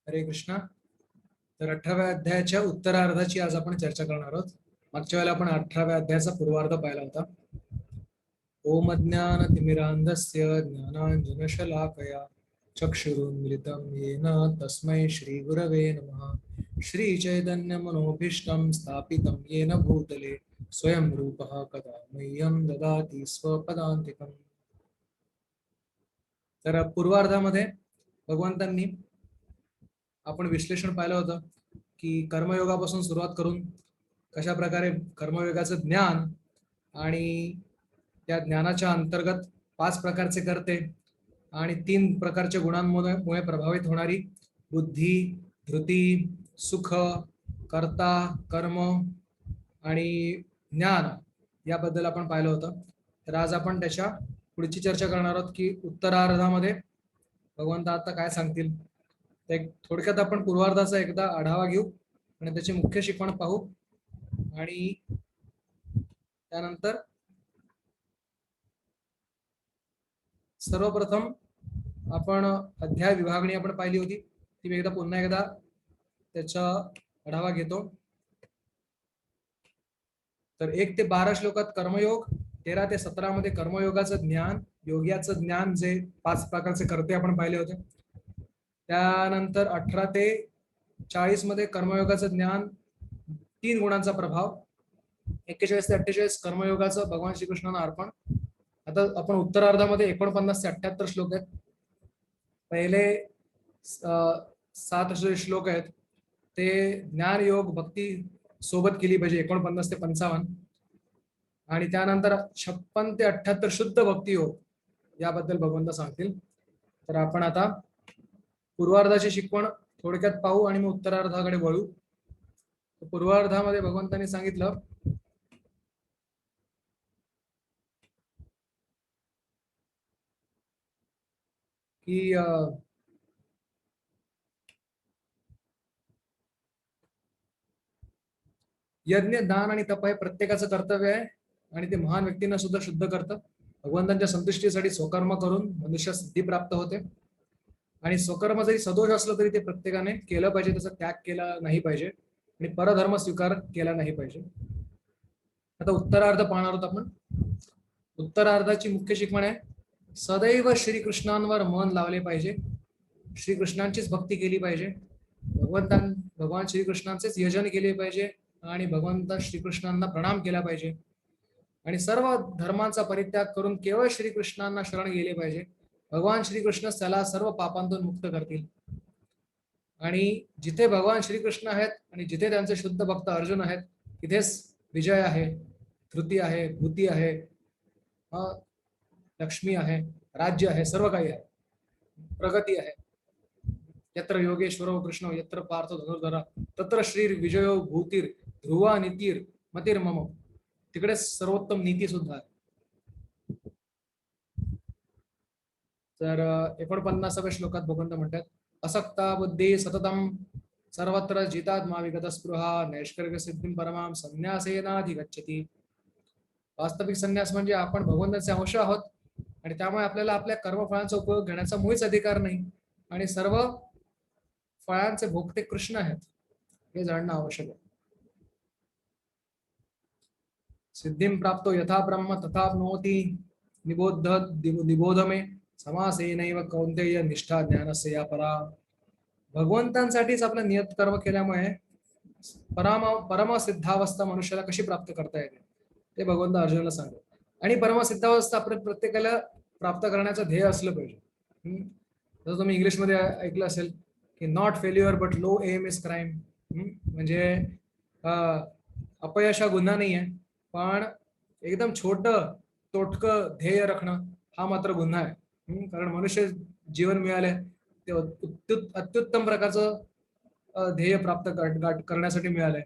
हरे कृष्णा. तर 18व्या अध्यायाच्या उत्तरार्धाची आज आपण चर्चा करणार आहोत. मागच्या वेळेला आपण 18व्या अध्यायाचा पूर्वार्ध पाहिला होता. ओम ज्ञानतिमिरान्धस्य ज्ञानाञ्जनशलाकया चक्षुरुन्मिलितं येन तस्मै श्रीगुरवे नमः. श्रीचैतन्यमनोभीष्टं स्थापितं येन भूतले स्वयं रूपः कदा मह्यं ददाति स्वपदान्तिकम्. तर पूर्वार्धामध्ये भगवंतांनी आपण विश्लेषण पाहिलं होतं की कर्मयोगापासून सुरुवात करून कशा प्रकारे कर्मयोगाचं ज्ञान आणि त्या ज्ञानाच्या अंतर्गत 5 प्रकारचे कर्ते आणि 3 प्रकारच्या गुणांमुळे प्रभावित होणारी बुद्धी, धृती, सुख, कर्ता, कर्म आणि ज्ञान याबद्दल आपण पाहिलं होतं. तर आज आपण त्याच्या पुढची चर्चा करणार आहोत की उत्तरार्धामध्ये भगवंत आता काय सांगतील. थोडक्यात आपण पूर्वार्धाचा एकदा आढावा घेऊ आणि त्याची मुख्य शिकवण पाहू आणि त्यानंतर सर्वप्रथम आपण अध्याय विभागणी आपण पाहिली होती ती मी पुन्हा एकदा त्याचा आढावा घेतो. तर 1 ते 12 श्लोकात कर्मयोग, 13 ते 17 मध्ये कर्मयोगाचं ज्ञान, योग्याचं ज्ञान जे 5 प्रकारचे कर्ते आपण पाहिले होते. त्यानंतर 18 ते 40 मध्ये कर्मयोगाचं ज्ञान, 3 गुणांचा प्रभाव, 41 ते 48 कर्मयोगाचं भगवान श्रीकृष्णांना अर्पण. आता आपण उत्तरार्धामध्ये 49 ते 78 श्लोक आहेत. पहिले 7 श्लोक आहेत ते ज्ञान योग भक्ती सोबत केली पाहिजे, 49 ते 55. आणि त्यानंतर 56 ते 78 शुद्ध भक्ती योग याबद्दल भगवंत सांगतील. तर आपण आता पूर्वार्धाची शिकवण थोडक्यात पाहू आणि मग उत्तरार्धाकडे वळू. पूर्वार्धामध्ये भगवंतांनी सांगितलं की यज्ञ, दान आणि तप हे प्रत्येकाचं कर्तव्य आहे आणि ते महान व्यक्तींना सुद्धा शुद्ध करतं. भगवंतांच्या संतुष्टीसाठी स्वकर्म करून मनुष्य सिद्धी प्राप्त होते आणि स्वकर्म जरी सदोष असलं तरी ते प्रत्येकाने केलं पाहिजे, त्याचा त्याग केला नाही पाहिजे आणि परधर्म स्वीकार केला नाही पाहिजे. आता उत्तरार्ध पाहणार आहोत आपण. उत्तरार्धाची मुख्य शिकवण आहे सदैव श्रीकृष्णांवर मन लावले पाहिजे, श्रीकृष्णांचीच भक्ती केली पाहिजे, भगवान श्रीकृष्णांचेच यजन केले पाहिजे आणि भगवंत श्रीकृष्णांना प्रणाम केला पाहिजे आणि सर्व धर्मांचा परित्याग करून केवळ श्रीकृष्णांना शरण गेले पाहिजे. भगवान श्रीकृष्ण त्याला सर्व पापांतून मुक्त करतील आणि जिथे भगवान श्रीकृष्ण आहेत आणि जिथे त्यांचे शुद्ध भक्त अर्जुन आहेत तिथेच विजय आहे, धृती आहे, भूती आहे, लक्ष्मी आहे, राज्य आहे, सर्व काही आहे, प्रगती आहे. यत्र योगेश्वरो कृष्ण यत्र पार्थ धनुर्धरा तत्र श्री विजयो भूतीर ध्रुवा नीतीर मतीर मम. तिकडे सर्वोत्तम नीती सुद्धा आहे. तर 49व्या श्लोकात भगवंत म्हणतात असक्ता बुद्धी सततम सर्वत्र जितात्मा विगत स्पृहा नैष्कर्म्य सिद्धिं परमाम संन्यासेनाधिगच्छति. वास्तविक संन्यास म्हणजे आपण भगवंताचे अंश आहोत आणि त्यामुळे आपल्याला आपल्या कर्मफळांचा उपयोग घेण्याचा मुळीच अधिकार नाही आणि सर्व फळांचे भोगते कृष्ण आहेत हे जाणणं आवश्यक आहे. सिद्धिं प्राप्तो यथा ब्रह्म तथाप्नोति निबोध मे समासेनैव कौन्तेय निष्ठा ज्ञानस्य या परा. भगवंतांसाठीच आपलं नियत कर्म केल्यामुळे परमसिद्धावस्था मनुष्याला कशी प्राप्त करता येते ते भगवंत अर्जुनाला सांगतात. आणि परमसिद्धावस्था प्रत्येकाला प्राप्त करण्याचं ध्येय असलं पाहिजे. जसं तुम्ही इंग्लिशमध्ये ऐकलं असेल की not failure but low aim is crime. म्हणजे अपयश हा गुन्हा नाही आहे, पण एकदम छोटं तोटकं ध्येय राखणं हा मात्र गुन्हा आहे. कारण मनुष्य जीवन मिळाले ते अत्युत्तम प्रकारचं ध्येय प्राप्त करण्यासाठी मिळालंय.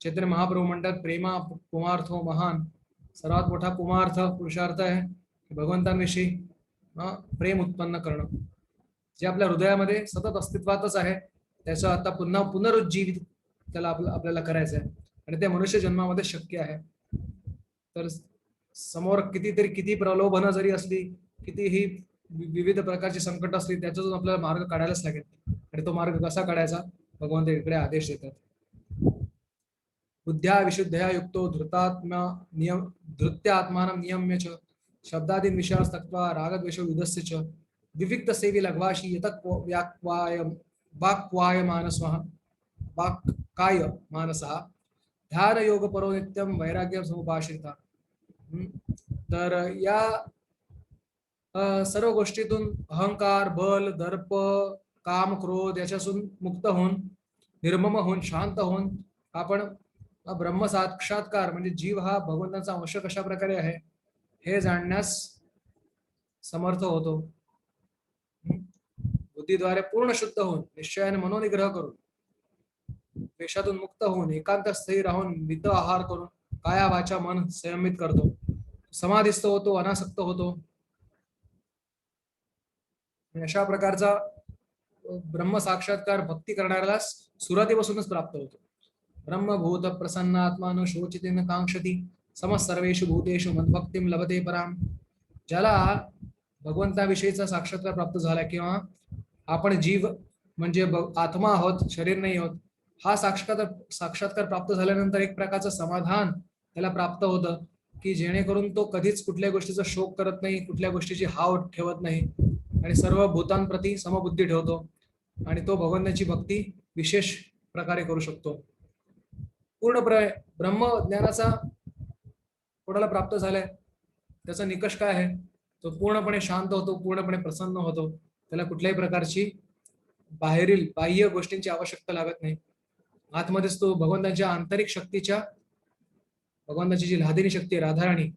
चैतन्य महाप्रभू म्हणतात प्रेमा पुमार्थो महान. सर्वात मोठा पुमार्थ पुरुषार्थ आहे भगवंतांविषयी प्रेम उत्पन्न करणं, जे आपल्या हृदयामध्ये सतत अस्तित्वातच आहे त्याचं आता पुन्हा पुनरुज्जीवित त्याला आपल्याला करायचं आहे आणि ते मनुष्य जन्मामध्ये शक्य आहे. तर समोर किती प्रलोभनं जरी असली, कितीही विविध प्रकारची संकट असली, त्याच्यातून आपल्याला मार्ग काढायलाच लागेल आणि तो मार्ग कसा काढायचा भगवंत इकडे आदेश देतात. बुद्ध्या विशुद्धया युक्तो धृतात्मा नियम धृत्य आत्मानं नियम्य च शब्दादीन विषयास्तक्त्वा रागद्वेषो युधस्य च विविक्त सेवी लघ्वाशी यतक व्याक्वाय वाक्वाय मानसः वाक्काय मानसः ध्यान योग परो नित्यम वैराग्य समुपाश्रिता. तर या सर्व गोष्टीतून अहंकार, बल, दर्प, काम, क्रोध याच्यातून मुक्त होऊन निर्मम होऊन शांत होऊन आपण ब्रह्म साक्षात्कार म्हणजे जीव हा भगवंताचा अंश कशा प्रकारे आहे हे जाणण्यास समर्थ होतो. बुद्धीद्वारे पूर्ण शुद्ध होऊन निश्चयाने मनोनिग्रह करून द्वेषातून मुक्त होऊन एकांत स्थिर राहून मित आहार करून काया वाचा मन संयमित करतो, समाधिस्थ होतो, अनासक्त होतो. अशा प्रकारचा ब्रह्म साक्षात्कार भक्ती करणाऱ्याला सुरुवातीपासूनच प्राप्त होतो. ब्रह्मभूत प्रसन्नात्मान शोचितेन कांक्षती समसर्वेषु भूतेषु मद्भक्तिं लभते पराम. ज्याला भगवंताविषयीचा साक्षात्कार प्राप्त झाला किंवा आपण जीव म्हणजे आत्मा आहोत, शरीर नाही आहोत, हा साक्षात्कार प्राप्त झाल्यानंतर एक प्रकारचं समाधान त्याला प्राप्त होतं की जेणेकरून तो कधीच कुठल्या गोष्टीचा शोक करत नाही, कुठल्या गोष्टीची हाव ठेवत नाही आणि सर्व भूतांप्रती समबुद्धी ठेवतो आणि तो भगवंताची भक्ती विशेष प्रकारे करू शकतो. पूर्णपणे ब्रह्मज्ञानाचा कोणाला प्राप्त झालाय त्याचा निकष काय आहे? तो पूर्णपणे शांत होतो, पूर्णपणे प्रसन्न होतो, त्याला कुठल्याही प्रकारची बाह्य गोष्टींची आवश्यकता लागत नाही. आतमध्येच तो भगवंताच्या आंतरिक शक्तीच्या भगवंताची जी लादिनी शक्ती आहे राधाराणी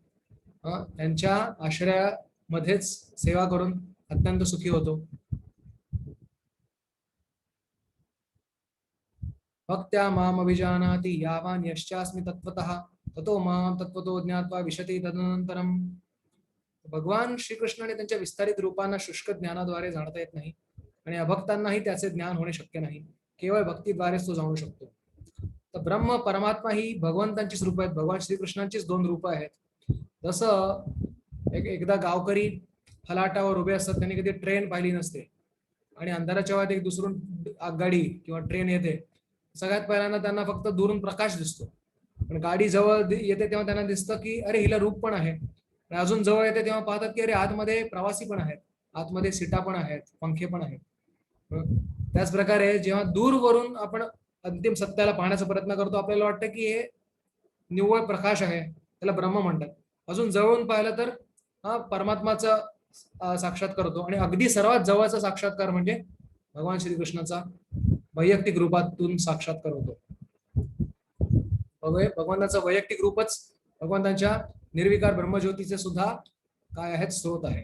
त्यांच्या आश्रयामध्येच सेवा करून अत्यंत सुखी होतो. भक्त्या माम अभिजानाति यावान यश्चास्मि तत्वतः ततो माम तत्वतो ज्ञात्वा विशति तदनंतरम. भगवान श्रीकृष्णाने त्यांच्या विस्तारित रूपांना शुष्क ज्ञानाद्वारे जाणता येत नाही आणि अभक्तांनाही त्याचे ज्ञान होणे शक्य नाही. केवळ भक्तीद्वारेच तो जाणू शकतो. तर ब्रह्म परमात्मा ही भगवंतांचीच रूप आहेत, भगवान श्रीकृष्णांचीच दोन रूप आहेत. जसं एकदा गावकरी फलाटावर उभे असतात, त्यांनी कधी ट्रेन पाहिली नसते आणि अंधाराच्या वेळात एक दुसरून आगगाडी किंवा ट्रेन येते, सगळ्यात पहिल्यांदा त्यांना फक्त दुरून प्रकाश दिसतो, पण गाडी जवळ येते तेव्हा त्यांना दिसतं की अरे हिला रूप पण आहे. अजून जवळ येते तेव्हा पाहतात की अरे आतमध्ये प्रवासी पण आहेत, आतमध्ये सीटा पण आहेत, पंखे पण आहेत. त्याच प्रकारे जेव्हा दूरवरून आपण अंतिम सत्याला पाहण्याचा प्रयत्न करतो आपल्याला वाटतं की हे निव्वळ प्रकाश आहे, त्याला ब्रह्म म्हणतात. अजून जवळून पाहिलं तर हा परमात्माचा साक्षात्कार होतो आणि अगदी सर्वात जवळचा साक्षात्कार म्हणजे भगवान श्रीकृष्णाचा वैयक्तिक रूपातून साक्षात्कार होतो. भगवंताचं वैयक्तिक रूपच भगवंतांच्या निर्विकार ब्रह्मज्योतीचे सुद्धा काय आहेत स्रोत आहे.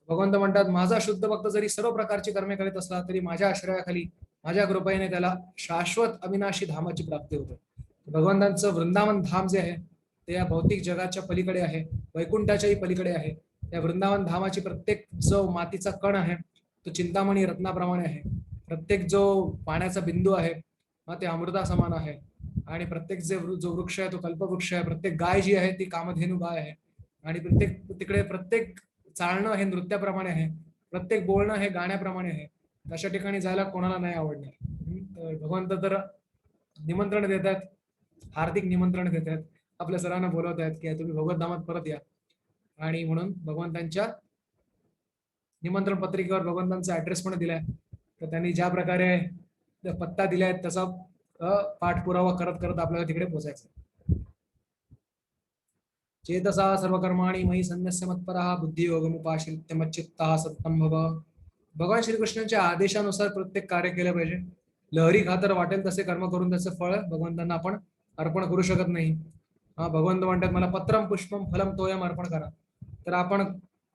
भगवंत म्हणतात माझा शुद्ध भक्त जरी सर्व प्रकारची कर्मे करीत असला तरी माझ्या आश्रयाखाली माझ्या कृपेने त्याला शाश्वत अविनाशी धामाची प्राप्ती होते. भगवंतांचं वृंदावन धाम जे आहे ते या भौतिक जगाच्या पलीकडे आहे, वैकुंठाच्याही पलीकडे आहे. त्या वृंदावन धामाची प्रत्येक जो मातीचा कण आहे तो चिंतामणी रत्नाप्रमाणे आहे. प्रत्येक जो पाण्याचा बिंदू आहे ते अमृता समान आहे आणि प्रत्येक जो वृक्ष आहे तो कल्पवृक्ष आहे. प्रत्येक गाय जी आहे ती कामधेनू गाय आहे आणि तिकडे प्रत्येक चालणं हे नृत्याप्रमाणे आहे, प्रत्येक बोलणं हे गाण्याप्रमाणे आहे. अशा ठिकाणी जायला कोणाला नाही आवडणार. भगवंत तर निमंत्रण देत आहेत, हार्दिक निमंत्रण देत आहेत, आपल्या सर्वांना बोलवत आहेत की तुम्ही भगवत धामात परत या. आणि म्हणून भगवंतांच्या निमंत्रण पत्रिकेवर भगवंतांचा ऍड्रेस पण दिलाय. तर त्यांनी ज्या प्रकारे पत्ता दिलाय त्याचा पाठपुरावा करत करत आपल्याला तिकडे पोहोचायचं. चेतसा सर्वकर्माणि मयि संन्यस्य मत्परः बुद्धियोगमुपाश्रित्य मच्चित्तः सततं भव. भगवान श्रीकृष्णांच्या आदेशानुसार प्रत्येक कार्य केलं पाहिजे. लहरी खातर वाटेल तसे कर्म करून त्याचं फळ भगवंतांना आपण अर्पण करू शकत नाही. भगवंत म्हणतात मला पत्रम पुष्पम फलम तोयम अर्पण करा. तर आपण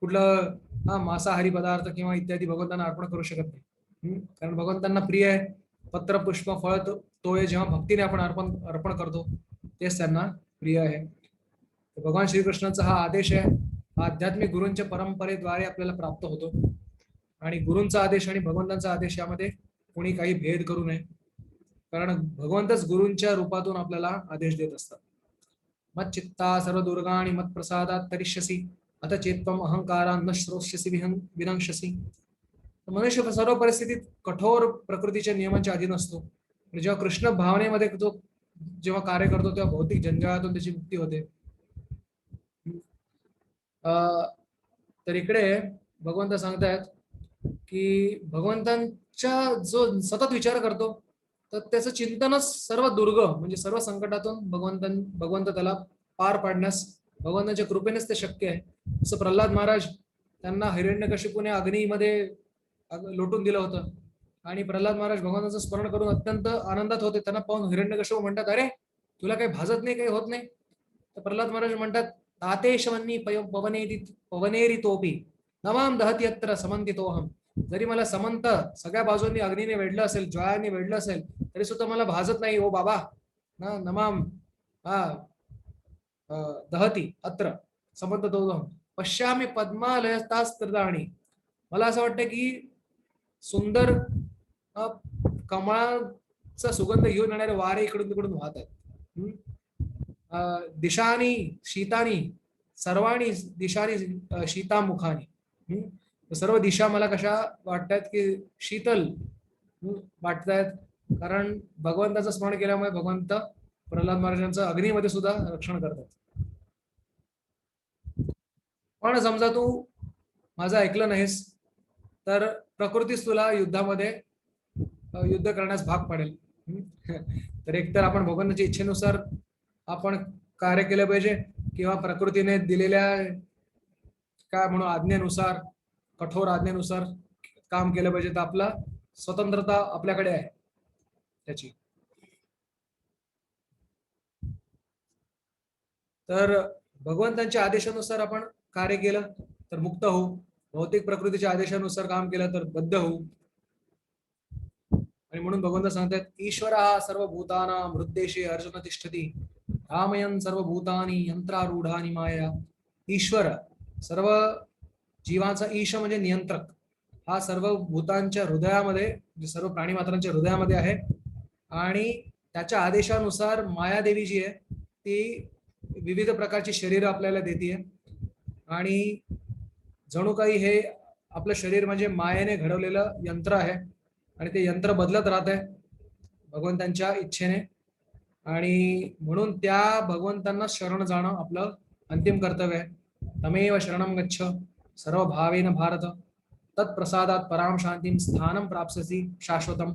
कुठलं मांसाहारी पदार्थ किंवा इत्यादी भगवंतांना अर्पण करू शकत नाही, कारण भगवंतांना प्रिय आहे पत्र पुष्प फळ तोय. जेव्हा भक्तीने आपण अर्पण करतो तेच त्यांना प्रिय आहे. भगवान श्रीकृष्णाचा हा आदेश आहे, आध्यात्मिक गुरूंच्या परंपरेद्वारे आपल्याला प्राप्त होतो आणि गुरूंचा आदेश आणि भगवंतांचा आदेश यामध्ये कोणी काही भेद करू नये, कारण भगवंतच गुरूंच्या रूपातून आपल्याला आदेश देत असतात. मत चित्ता सर्व दुर्गाणी मत प्रसादात तरिष्यसी अथ चेत्वम अहंकारा न श्रोष्यसी विनंक्षसी. मनुष्य सर्व परिस्थितीत कठोर प्रकृतीच्या नियमांच्या अधीन असतो. आणि जेव्हा कृष्ण भावनेमध्ये तो जेव्हा कार्य करतो तेव्हा भौतिक जंजाळातून त्याची मुक्ती होते. तर इकडे भगवंत सांगतायत की भगवंतांच्या जो सतत विचार करतो तर त्याचं चिंतनच सर्व दुर्ग म्हणजे सर्व संकटातून भगवंत त्याला पार पाडण्यास भगवंतांच्या कृपेनेच ते शक्य आहे. जसं प्रल्हाद महाराज त्यांना हिरण्यकशिपूने अग्नीमध्ये लोटून दिलं होतं आणि प्रल्हाद महाराज भगवंताचं स्मरण करून अत्यंत आनंदात होते. त्यांना पाहून हिरण्यकशिपू म्हणतात, अरे तुला काही भाजत नाही, काही होत नाही. तर प्रल्हाद महाराज म्हणतात, तातेशवन्नी पवनेरी तोपी नमाम दहत्यत्र समंतितोहम. जरी मला समंत सगळ्या बाजूंनी अग्नीने वेढलं असेल, ज्वाळाने वेढलं असेल, तरी सुद्धा मला भाजत नाही ओ बाबा. नमाम दहती अत्र समंततोहम पश्यामी पद्मालयस्तास्त्रदाणी. मला असं वाटतं की सुंदर कमळाचा सुगंध घेऊन येणारे वारे इकडून तिकडून वाहत आहेत. दिशानी शीतानी सर्वाणी दिशानी शीतामुखानी. सर्व दिशा मला कशा वाटतात की शीतल वाटतायत, कारण भगवंताचं स्मरण केल्यामुळे भगवंत प्रल्हाद महाराजांचं अग्नीमध्ये सुद्धा रक्षण करतात. पण समजा तू माझं ऐकलं नाहीस तर प्रकृतीच तुला युद्धामध्ये युद्ध करण्यास भाग पडेल. तर एकतर आपण भगवंताच्या इच्छेनुसार आपण कार्य केलं पाहिजे किंवा प्रकृतीने दिलेल्या काय म्हणून आज्ञेनुसार कठोर आज्ञेनुसार काम केलं पाहिजे. तर आपला स्वतंत्रता आपल्याकडे आहे त्याची. तर भगवंतांच्या आदेशानुसार आपण कार्य केलं तर मुक्त होऊ, भौतिक प्रकृतीच्या आदेशानुसार काम केलं तर बद्ध होऊ. आणि म्हणून भगवंत सांगतात, ईश्वरः सर्वभूतानां हृद्देशे अर्जुन तिष्ठति रामयन् सर्वभूतानि यंत्रारूढानि माया. ईश्वर सर्व जीवांचा ईश म्हणजे नियंत्रक, हा सर्व भूतांच्या हृदयामध्ये सर्व प्राणी मात्रांच्या हृदयामध्ये आहे. आणि त्याच्या आदेशानुसार मायादेवी जी आहे ती विविध प्रकारची शरीर आपल्याला देते. आणि जणू काही हे आपलं शरीर म्हणजे मायेने घडवलेलं यंत्र आहे आणि ते यंत्र बदलत राहत आहे भगवंतांच्या इच्छेने. आणि म्हणून त्या भगवंतांना शरण जाणं आपलं अंतिम कर्तव्य आहे. तमेव शरणं गच्छ सर्व भावेन भारत तत्प्रसादात पराम शांतीम स्थानं प्राप्स्यसि शाश्वतम.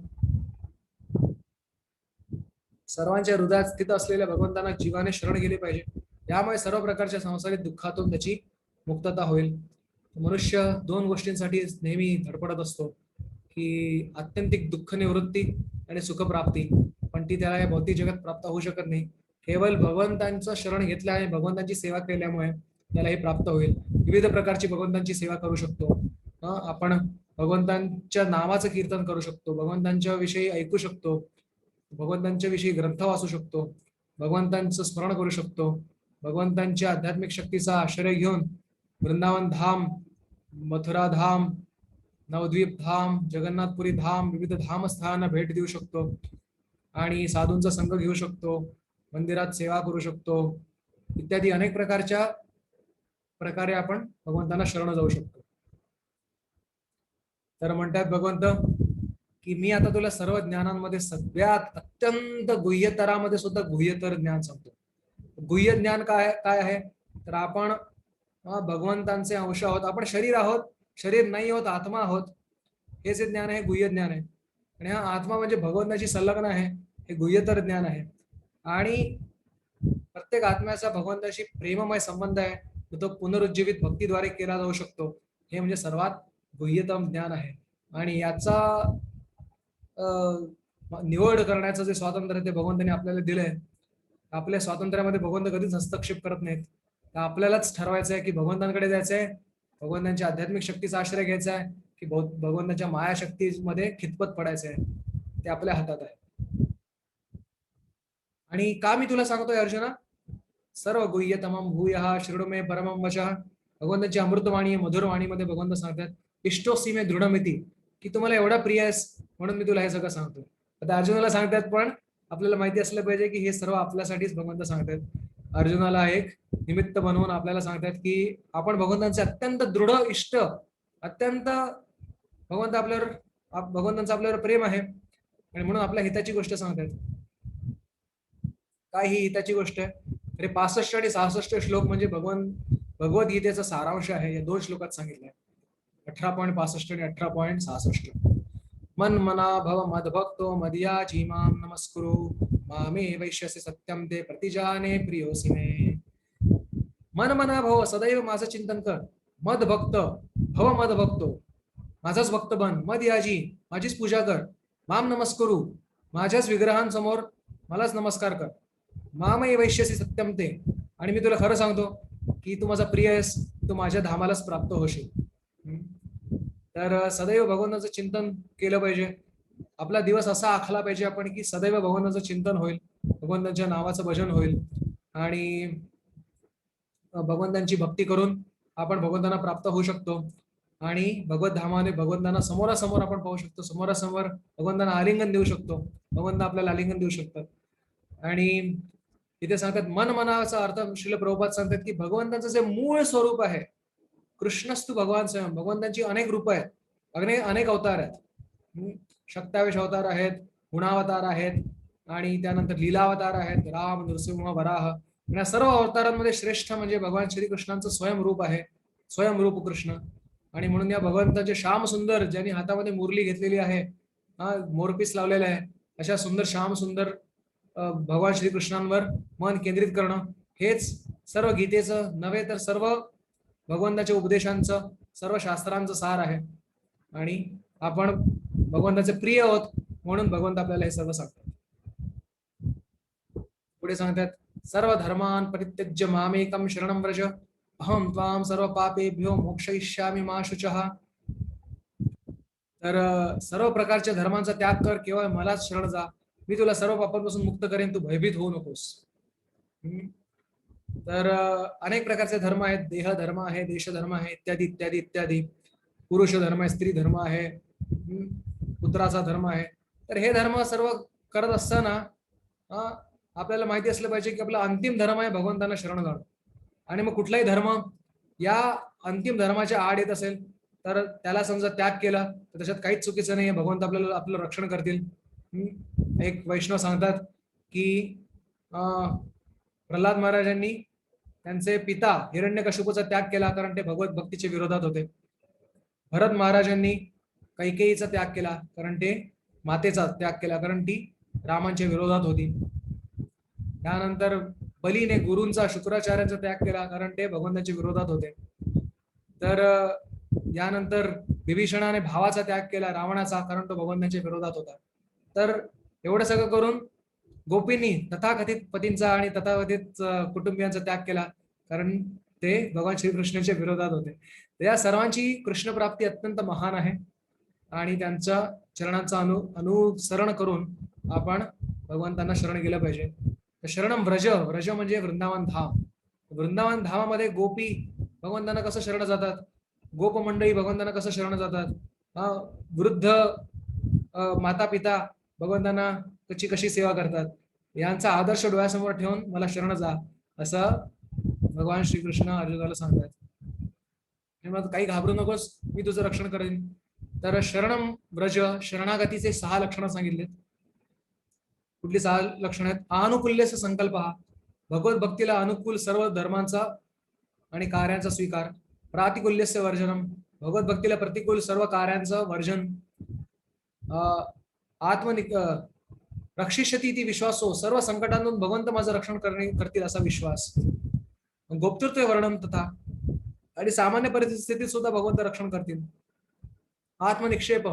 सर्वांच्या हृदयात स्थित असलेल्या भगवंतांना जीवाने शरण गेले पाहिजे. यामुळे सर्व प्रकारच्या संसारिक दुःखातून त्याची मुक्तता होईल. मनुष्य दोन गोष्टींसाठी नेहमी धडपडत असतो की आत्यंतिक दुःख निवृत्ती आणि सुखप्राप्ती, पण ती त्याला या भौतिक जगात प्राप्त होऊ शकत नाही. केवळ भगवंतांचं शरण घेतलं आणि भगवंतांची सेवा केल्यामुळे त्याला हे प्राप्त होईल. विविध प्रकारची भगवंतांची सेवा करू शकतो आपण, भगवंतांच्या नावाचं कीर्तन करू शकतो, भगवंतांच्या विषयी ऐकू शकतो, भगवंतांच्या विषयी ग्रंथ वाचू शकतो, भगवंतांचं स्मरण करू शकतो, भगवंतांच्या आध्यात्मिक शक्तीचा आश्रय घेऊन वृंदावन धाम, मथुरा धाम, नवद्वीप धाम, जगन्नाथपुरी धाम, विविध धामस्थानांना भेट देऊ शकतो आणि साधूंचा संघ घेऊ शकतो, मंदिरात सेवा करू शकतो, इत्यादी अनेक प्रकारच्या प्रकारे आपण भगवंतांना शरण जाऊ शकतो. तर म्हणतात भगवंत की मी आता तुला सर्व ज्ञानांमध्ये सगळ्यात अत्यंत गुह्यतरामध्ये सुद्धा गुह्यतर ज्ञान सांगतो. गुह्य ज्ञान काय काय आहे तर आपण भगवंतांचे अंश आहोत, आपण शरीर आहोत, शरीर नाही आहोत, आत्मा आहोत. हे जे ज्ञान आहे गुह्य ज्ञान आहे. आणि हा आत्मा म्हणजे भगवंताची संलग्न आहे, हे गुह्यतर ज्ञान आहे. आणि प्रत्येक आत्म्याचा भगवंताशी प्रेममय संबंध आहे, तो पुनरुज्जीवित भक्तीद्वारे केला जाऊ शकतो. हे म्हणजे सर्वात गुह्यतम ज्ञान आहे. आणि याचा निवड करण्याचं जे स्वातंत्र्य ते भगवंतांनी आपल्याला दिलंय. आपल्या स्वातंत्र्यामध्ये भगवंत कधीच हस्तक्षेप करत नाहीत. तर आपल्यालाच ठरवायचं आहे की भगवंतांकडे जायचं आहे, भगवंतांच्या आध्यात्मिक शक्तीचा आश्रय घ्यायचा आहे की भगवंतांच्या मायाशक्तीमध्ये खितपत पडायचं आहे. ते आपल्या हातात आहे. आणि का मी तुला सांगतोय अर्जुना, सर्व गुह्यतमं भूयः शृणु मे परमं वचः. भगवंतांची अमृतवाणी मधुरवाणीमध्ये भगवंत सांगतात इष्टोसी मे दृढमिती, की तुम्हाला एवढा प्रिय आहेस म्हणून मी तुला हे सगळं सांगतो. आता अर्जुनाला सांगतात, पण आपल्याला माहिती असलं पाहिजे की हे सर्व आपल्यासाठीच भगवंत सांगतात. अर्जुनाला एक निमित्त बनवून आपल्याला सांगतात की आपण भगवंतांचे अत्यंत दृढ इष्ट, अत्यंत भगवंतांचं आपल्यावर प्रेम आहे आणि म्हणून आपल्या हिताची गोष्ट सांगतात. काय ही हिताची गोष्ट आहे? अरे 65 आणि 66 श्लोक म्हणजे भगवद्गीतेचा सारांश आहे. या 2 श्लोकात सांगितलंय. 18.65 आणि 18.66. मन मना भव मद्भक्तो मदयाची मां नमस्कुरु मामे वैश्यसे सत्यम ते प्रतिजाने प्रियोसी मे. मन मना भव, सदैव माझं चिंतन कर. मदभक्त भव मदभक्तो, माझाच भक्त बन. मद याजी, माझीच पूजा कर. माम नमस्कुरु, माझ्याच विग्रहांसमोर मलाच नमस्कार कर. मामय वैश्यसी सत्यम ते, आणि मी तुला खरं सांगतो की तू माझा प्रिय आहेस, तू माझ्या धामालाच प्राप्त होशील. तर सदैव भगवंताचं चिंतन केलं पाहिजे. आपला दिवस असा आखला पाहिजे आपण की सदैव भगवंताचं चिंतन होईल, भगवंतांच्या नावाचं भजन होईल आणि भगवंतांची भक्ती करून आपण भगवंतांना प्राप्त होऊ शकतो. आणि भगवत धामाने भगवंतांना समोरासमोर आपण पाहू शकतो, समोरासमोर भगवंतांना आलिंगन देऊ शकतो, भगवंत आपल्याला आलिंगन देऊ शकतात. आणि इथे सांगतात मन मनाचा अर्थ श्रील प्रभुपाद सांगतात की भगवंतांचं जे मूळ स्वरूप आहे, कृष्णस्तु भगवान स्वयं, भगवंतांची अनेक रूप आहेत, अनेक अवतार आहेत. 27 अवतार आहेत, गुणावतार आहेत आणि त्यानंतर लीलावतार आहेत, राम नृसिंह वराह. या सर्व अवतारांमध्ये श्रेष्ठ म्हणजे भगवान श्रीकृष्णांचं स्वयंरूप आहे, स्वयंरूप कृष्ण. आणि म्हणून या भगवंताचे श्याम सुंदर, ज्यांनी हातामध्ये मुरली घेतलेली आहे, मोरपीस लावलेला आहे, अशा सुंदर श्याम सुंदर भगवान श्रीकृष्णांवर मन केंद्रित करणं, हेच सर्व गीतेचं नव्हे तर सर्व भगवंताच्या उपदेशांचं, सर्व शास्त्रांचं सार आहे. आणि आपण भगवंताचे प्रिय आहोत म्हणून भगवंत आपल्याला हे सर्व सांगतात. पुढे सांगतात सर्व धर्मान परित्यज्य मामेकम शरणं व्रज अहम त्वाम सर्व पापेभ्यो मोक्षयिष्यामि मा शुचः. तर सर्व प्रकारच्या धर्मांचा त्याग कर, केवळ मलाच शरण जा, मी तुला सर्व पापांपासून मुक्त करेन, तू भयभीत होऊ नकोस. तर अनेक प्रकारचे धर्म आहेत, देह धर्म आहे, देश धर्म आहे, इत्यादी इत्यादी इत्यादी. पुरुष धर्म आहे, स्त्री धर्म आहे, पुत्राचा धर्म आहे. तर हे धर्म सर्व करत असताना आपल्याला माहिती असलं पाहिजे की आपला अंतिम धर्म आहे भगवंतांना शरण जाणं. आणि मग कुठलाही धर्म या अंतिम धर्माच्या आड येत असेल तर त्याला समजा त्याग केला तर त्याच्यात काहीच चुकीचं नाही, भगवंत आपल्याला आपलं रक्षण करतील. एक वैष्णव सांगतात की प्रल्हाद महाराजांनी त्यांचे पिता हिरण्यकशिपूचा त्याग केला कारण ते भगवत भक्तीच्या विरोधात होते. भरत महाराजांनी कैकेयीचा त्याग केला कारण ते मातेचा त्याग केला कारण ती रामांच्या विरोधात होती. त्यानंतर बलीने गुरूंचा, शुक्राचार्यांचा त्याग केला कारण ते भगवंतांच्या विरोधात होते. तर यानंतर विभीषणाने भावाचा त्याग केला रावणाचा कारण तो भगवंतांच्या विरोधात होता. तर एवढं सगळं करून गोपींनी तथाकथित पतींचा आणि तथाकथित कुटुंबियांचा त्याग केला कारण ते भगवान श्रीकृष्णांच्या विरोधात होते. या सर्वांची कृष्ण प्राप्ती अत्यंत महान आहे आणि त्यांच्या चरणांचा अनुसरण करून आपण भगवंतांना शरण गेलं पाहिजे. शरणम व्रज, व्रज म्हणजे वृंदावन धाम. वृंदावन धामामध्ये गोपी भगवंतांना कसं शरण जातात, गोप मंडळी भगवंतांना कसं शरण जातात, वृद्ध माता पिता भगवंतांना कशी सेवा करतात, यांचा आदर्श डोळ्यासमोर ठेवून मला शरण जा, असं भगवान श्रीकृष्ण अर्जुनाला सांगतात. काही घाबरू नकोस, मी तुझं रक्षण करेन. तर शरणम व्रज, शरणागतीचे 6 लक्षणं सांगितलेत. कुठली 6 लक्षणं आहेत? अनुकूल्यस्य संकल्प, भगवत भक्तीला अनुकूल सर्व धर्मांचा आणि कार्यांचा स्वीकार. प्रातिकूल्यस्य वर्जनम, भगवत भक्तीला प्रतिकूल सर्व कार्यांचं वर्जन. रक्षिष्यति ती विश्वासो, सर्व संकटांतून भगवंत माझं रक्षण करतील असा विश्वास. गोप्तृत्व वर्णन तथा, आणि सामान्य परिस्थितीत सुद्धा भगवंत रक्षण करतील. आत्मनिक्षेप,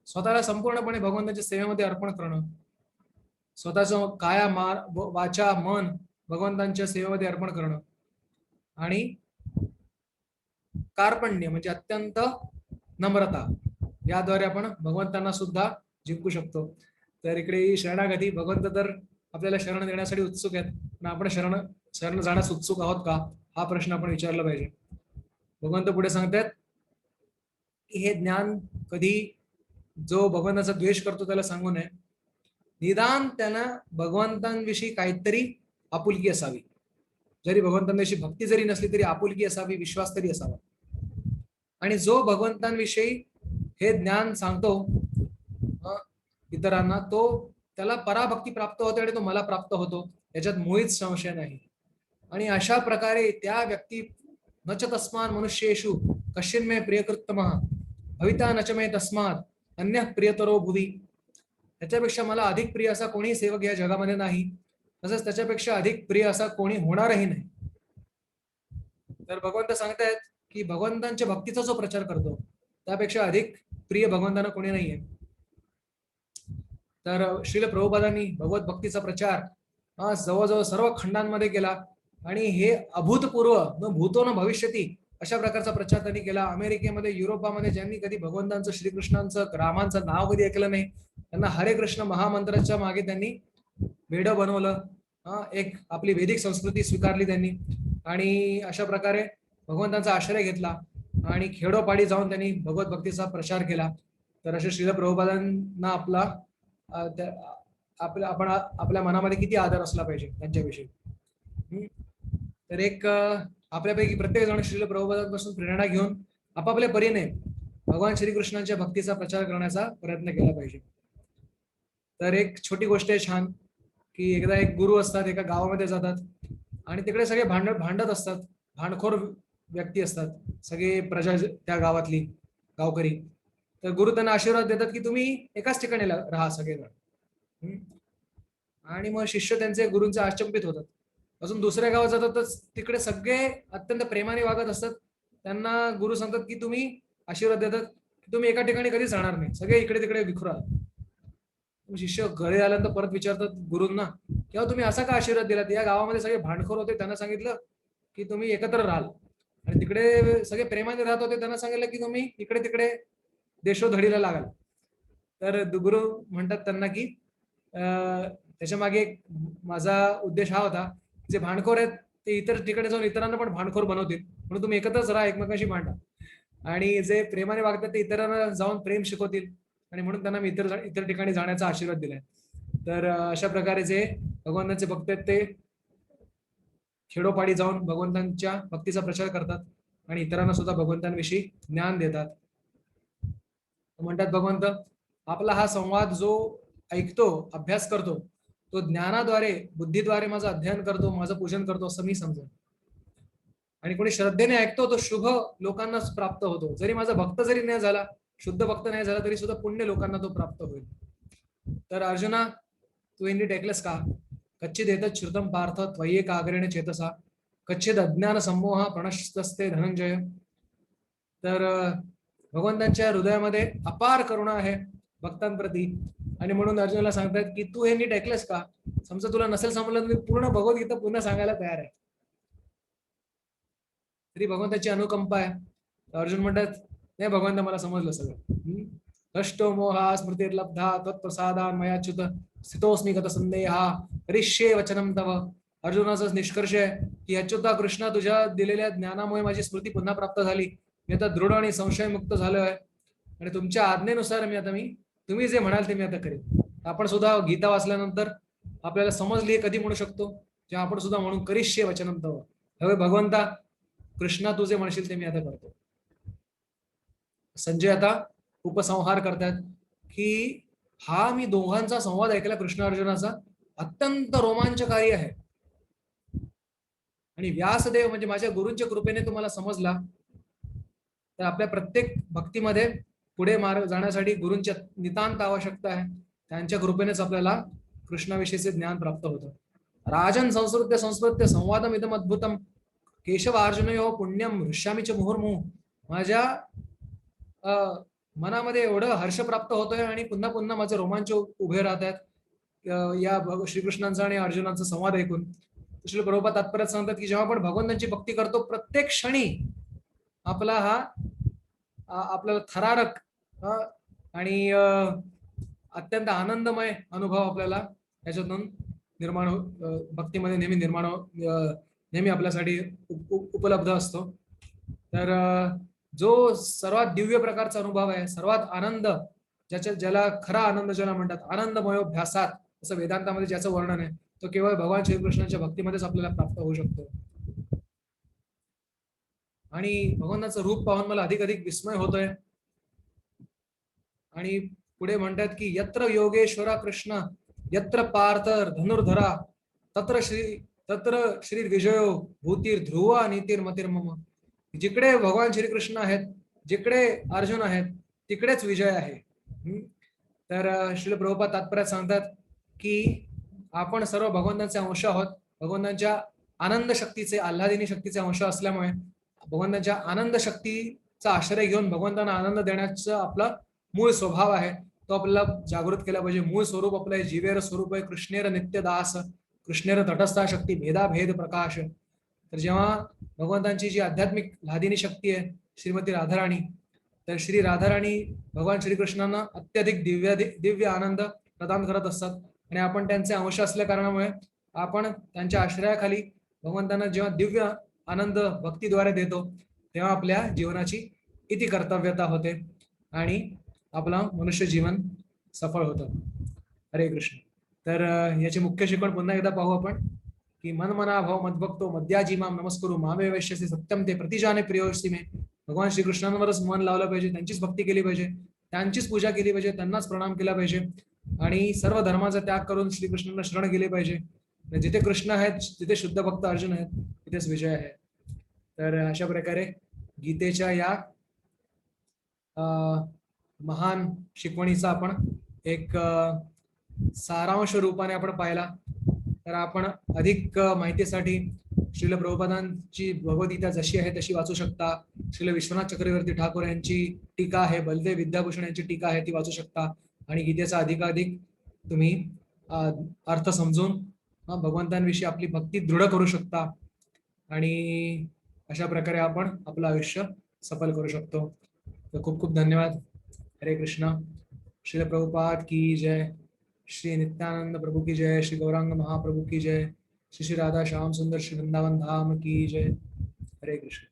स्वतःला संपूर्णपणे भगवंताच्या सेवेमध्ये अर्पण करणं, स्वतःचं काया वाचा मन भगवंतांच्या सेवेमध्ये अर्पण करणं. आणि कार्पण्य म्हणजे अत्यंत नम्रता, याद्वारे आपण भगवंतांना सुद्धा जिंकू शकतो. तर इकडे शरणागती, भगवंत तर आपल्याला शरण देण्यासाठी उत्सुक आहेत, पण आपण शरण जाण्यास उत्सुक आहोत का, हा प्रश्न आपण विचारला पाहिजे. भगवंत पुढे सांगतात की हे ज्ञान कधी जो भगवंताचा द्वेष करतो त्याला सांगू नये, निदान त्यांना भगवंतांविषयी काहीतरी आपुलकी असावी. जरी भगवंतांविषयी भक्ती जरी नसली तरी आपुलकी असावी, विश्वास तरी असावा. आणि जो भगवंतांविषयी हे ज्ञान सांगतो इतरांना, तो त्याला पराभक्ती प्राप्त होते आणि तो मला प्राप्त होतो, याच्यात मुळीच संशय नाही. आणि अशा प्रकारे त्या व्यक्ती न च तस्मान् मनुष्येषु कश्चिन् मे प्रियकृत्तमः भविता न च मे तस्मात् अन्यः प्रियतरो भुवि. त्याच्यापेक्षा मला अधिक प्रिय असा कोणी सेवक या जगामध्ये नाही, तसंच त्याच्यापेक्षा अधिक प्रिय असा कोणी होणारही नाही. तर भगवंत सांगतायत की भगवंतांच्या भक्तीचा जो प्रचार करतो त्यापेक्षा अधिक प्रिय भगवंतांना कोणी नाहीये. तर श्रील प्रभुपादांनी भगवत भक्तीचा प्रचार जवळजवळ सर्व खंडांमध्ये केला आणि हे अभूतपूर्व न भूतो न भविष्यती अशा प्रकारचा प्रचार त्यांनी केला. अमेरिकेमध्ये, युरोपामध्ये ज्यांनी कधी भगवंतांचं, श्रीकृष्णांचं, रामांचं नाव कधी ऐकलं नाही, त्यांना हरे कृष्ण महामंत्राच्या मागे त्यांनी वेडं बनवलं. एक आपली वैदिक संस्कृती स्वीकारली त्यांनी आणि अशा प्रकारे भगवंतांचा आश्रय घेतला आणि खेडोपाडी जाऊन त्यांनी भगवत भक्तीचा प्रचार केला. तर अशा श्रील प्रभुपादांना आपण आपल्या मनामध्ये किती आदर असला पाहिजे त्यांच्याविषयी. तर एक आपल्यापैकी प्रत्येक जण श्रील प्रभुपादांपासून प्रेरणा घेऊन आपापल्या परीने भगवान श्रीकृष्णांच्या भक्तीचा प्रचार करण्याचा प्रयत्न केला पाहिजे. तर एक छोटी गोष्ट आहे छान, की एकदा एक गुरु असतात, एका गावामध्ये जातात आणि तिकडे सगळे भांडत असतात, भांडखोर व्यक्ती असतात, सगळे प्रजा त्या गावातली गावकरी. तर गुरु त्यांना आशीर्वाद देतात की तुम्ही एकाच ठिकाणी राहा सगळेजण. आणि मग शिष्य त्यांचे गुरूंचे आचंबित होतात. अजून दुसऱ्या गावात जातात तर तिकडे सगळे अत्यंत प्रेमाने वागत असतात. त्यांना गुरु सांगतात की तुम्ही आशीर्वाद देतात की तुम्ही एका ठिकाणी कधीच राहणार नाही, सगळे इकडे तिकडे विखुरा. शिष्य घरी आल्यानंतर परत विचारतात गुरूंना, किंवा तुम्ही असा का आशीर्वाद दिलात? या गावामध्ये सगळे भांडखोर होते, त्यांना सांगितलं की तुम्ही एकत्र राहाल, आणि तिकडे सगळे प्रेमाने राहत होते, त्यांना सांगितलं की तुम्ही इकडे तिकडे देशोधडीला लागाल. तर गुरु म्हणतात त्यांना की त्याच्या मागे माझा उद्देश हा होता, जे भांडखोर आहेत ते इतर ठिकाणी जाऊन इतरांना पण भांडखोर बनवतील, म्हणून तुम्ही एकत्रच राहा, एकमेकांशी भांडा. आणि जे प्रेमाने वागतात ते इतरांना जाऊन प्रेम शिकवतील, आणि म्हणून त्यांना मी इतर ठिकाणी जाण्याचा आशीर्वाद दिलाय. तर अशा प्रकारे जे भगवंतांचे भक्त आहेत ते खेडोपाडी जाऊन भगवंतांच्या भक्तीचा प्रचार करतात आणि इतरांना सुद्धा भगवंतांविषयी ज्ञान देतात. म्हणतात भगवंत, आपला हा संवाद जो ऐकतो, अभ्यास करतो, तो ज्ञानाद्वारे, बुद्धीद्वारे माझं अध्ययन करतो, माझं पूजन करतो असं मी समजेन. आणि कोणी श्रद्धेने ऐकतो तो शुभ लोकांना प्राप्त होतो. जरी माझा भक्त जरी नाही झाला, शुद्ध भक्त नाही झाला, तरी सुद्धा पुण्य लोकांना तो प्राप्त होईल. तर अर्जुना, तू हे नीट ऐकलंस का? कच्चिद एतत् श्रुतं पार्थ त्वय्येक आग्रेण चेतसा कच्चिद अज्ञान समूह प्रणश्तस्ते धनंजय. तर भगवंतांच्या हृदयामध्ये अपार करुणा आहे भक्तांप्रती, आणि म्हणून अर्जुनाला सांगतात की तू हे नीट ऐकलंस का? समजा तुला नसेल समजलं, मी पूर्ण भगवद्गीता पुन्हा सांगायला तयार आहे. तरी भगवंताची अनुकंपा आहे. अर्जुन म्हणतात, नाही भगवंत, मला समजलं सगळं. कष्टो मोहा स्मृतिर्लब्धा तत्प्रसादान मयाच्युत स्थितोस्मी गत संदेहा करिष्ये वचनम तव. अर्जुनाचा निष्कर्ष आहे की अच्युता कृष्णा, तुझ्या दिलेल्या ज्ञानामुळे माझी स्मृती पुन्हा प्राप्त झाली. मी आता दृढ आणि संशयमुक्त झालो आहे, आणि तुमच्या आज्ञेनुसार तुम्ही जे म्हणाल ते मी आता करेन. आपण सुद्धा गीता वाचल्यानंतर आपल्याला समजली कधी म्हणू शकतो, जेव्हा आपण सुद्धा म्हणून करिष्ये वचनम तव. हवे भगवंता, कृष्णा तू जे म्हणशील ते मी आता करतो. संजय आता उपसंहार करतात की हा मी दोघांचा संवाद ऐकला कृष्ण अर्जुनाचा, अत्यंत रोमांचकारी आहे. आणि व्यासदेव म्हणजे माझ्या गुरूंच्या कृपेने तुम्हाला समजला. तर आपल्या प्रत्येक भक्तीमध्ये पुढे मार्ग जाण्यासाठी गुरूंची नितांत आवश्यकता आहे. त्यांच्या कृपेनेच आपल्याला कृष्णाविषयीचे ज्ञान प्राप्त होतं. राजन संस्कृत्य संवादम इदम अद्भुतम केशव अर्जुनयो पुण्यम हृष्यामी च मुहुर्मुहुः. माझ्या मनामध्ये एवढं हर्ष प्राप्त होतोय आणि पुन्हा पुन्हा माझे रोमांच उभे राहत आहेत या श्रीकृष्णांचा आणि अर्जुनांचा संवाद ऐकून. श्री प्रभुपाद तात्पर्यात सांगतात की जेव्हा आपण भगवंतांची भक्ती करतो, प्रत्येक क्षणी आपला आपल्याला थरारक आणि अत्यंत आनंदमय अनुभव आपल्याला याच्यातून भक्तीमध्ये नेहमी आपल्यासाठी उपलब्ध असतो. तर जो सर्वात दिव्य प्रकारचा अनुभव आहे, सर्वात आनंद, ज्याला खरा आनंद ज्याला म्हणतात, आनंदमयोभ्यासात असं वेदांतामध्ये ज्याचं वर्णन आहे, तो केवळ भगवान श्रीकृष्णाच्या भक्तीमध्येच आपल्याला प्राप्त होऊ शकतो. आणि भगवंताचं रूप पाहून मला अधिक विस्मय होतोय. आणि पुढे म्हणतात की यत्र योगेश्वरा कृष्ण यत्र पार्थ धनुर्धरा तत्र श्री विजयो भूतीर ध्रुवा नीतीर मतीर मम. जिकडे भगवान श्रीकृष्ण आहेत, जिकडे अर्जुन आहेत, तिकडेच विजय आहे. तर श्रील प्रभुपाद तात्पर्यात सांगतात की आपण सर्व भगवंतांचे अंश आहोत. भगवंतांच्या आनंद शक्तीचे, आल्हादिनी शक्तीचे अंश असल्यामुळे भगवंतांच्या आनंद शक्तीचा आश्रय घेऊन भगवंतांना आनंद देण्याचा आपला मूळ स्वभाव आहे, तो आपल्याला जागृत केला पाहिजे. मूळ स्वरूप आपलं हे जीवेर स्वरूप आहे कृष्णेर नित्य दास, कृष्णेर तटस्था शक्ती भेदा भेद प्रकाश. तर जेव्हा भगवंतांची जी आध्यात्मिक लादिनी शक्ती आहे श्रीमती राधाराणी, तर श्री राधाराणी भगवान श्रीकृष्णांना अत्यधिक दिव्य आनंद प्रदान करत असतात. आणि आपण त्यांचे अंश असल्या कारणामुळे आपण त्यांच्या आश्रयाखाली भगवंतांना जेव्हा दिव्य आनंद भक्तीद्वारे देतो, तेव्हा आपल्या जीवनाची इति कर्तव्यता होते आणि आपलं मनुष्य जीवन सफळ होतं. हरे कृष्ण. तर याचे मुख्य शिकवण पुन्हा एकदा पाहू आपण की मन मना भाव मद्भक्तो मद्याजी माम नमस्करू मामे वैश्यसे सत्यम ते प्रतिजाने प्रियोसी मे. भगवान श्रीकृष्णांवरच मन लावलं पाहिजे, त्यांचीच भक्ती केली पाहिजे, त्यांचीच पूजा केली पाहिजे, त्यांनाच प्रणाम केला पाहिजे आणि सर्व धर्माचा त्याग करून श्रीकृष्णांना शरण गेले पाहिजे. जिथे कृष्ण आहेत, तिथे शुद्ध भक्त अर्जुन आहेत, तिथेच विजय आहे. तर अशा प्रकारे गीतेच्या या महान शिकवणीचा आपण एक सारांश रूपाने आपण पाहिला. तर आपण अधिक माहितीसाठी श्रील प्रभुपादांची भगवद्गीता जशी आहे तशी वाचू शकता. श्रील विश्वनाथ चक्रवर्ती ठाकूर यांची टीका आहे, बलदेव विद्याभूषण यांची टीका आहे, ती वाचू शकता आणि गीतेचा अधिकाधिक तुम्ही अर्थ समजून भगवंतांविषयी आपली भक्ती दृढ करू शकता आणि अशा प्रकारे आपण आपलं आयुष्य सफल करू शकतो. तर खूप खूप धन्यवाद. हरे कृष्ण. श्रील प्रभुपाद की जय. श्री नित्यानंद प्रभु की जय. श्री गौरांग महाप्रभु की जय. श्री श्री राधा श्याम सुंदर श्री वृंदावन धाम की जय. हरे कृष्ण.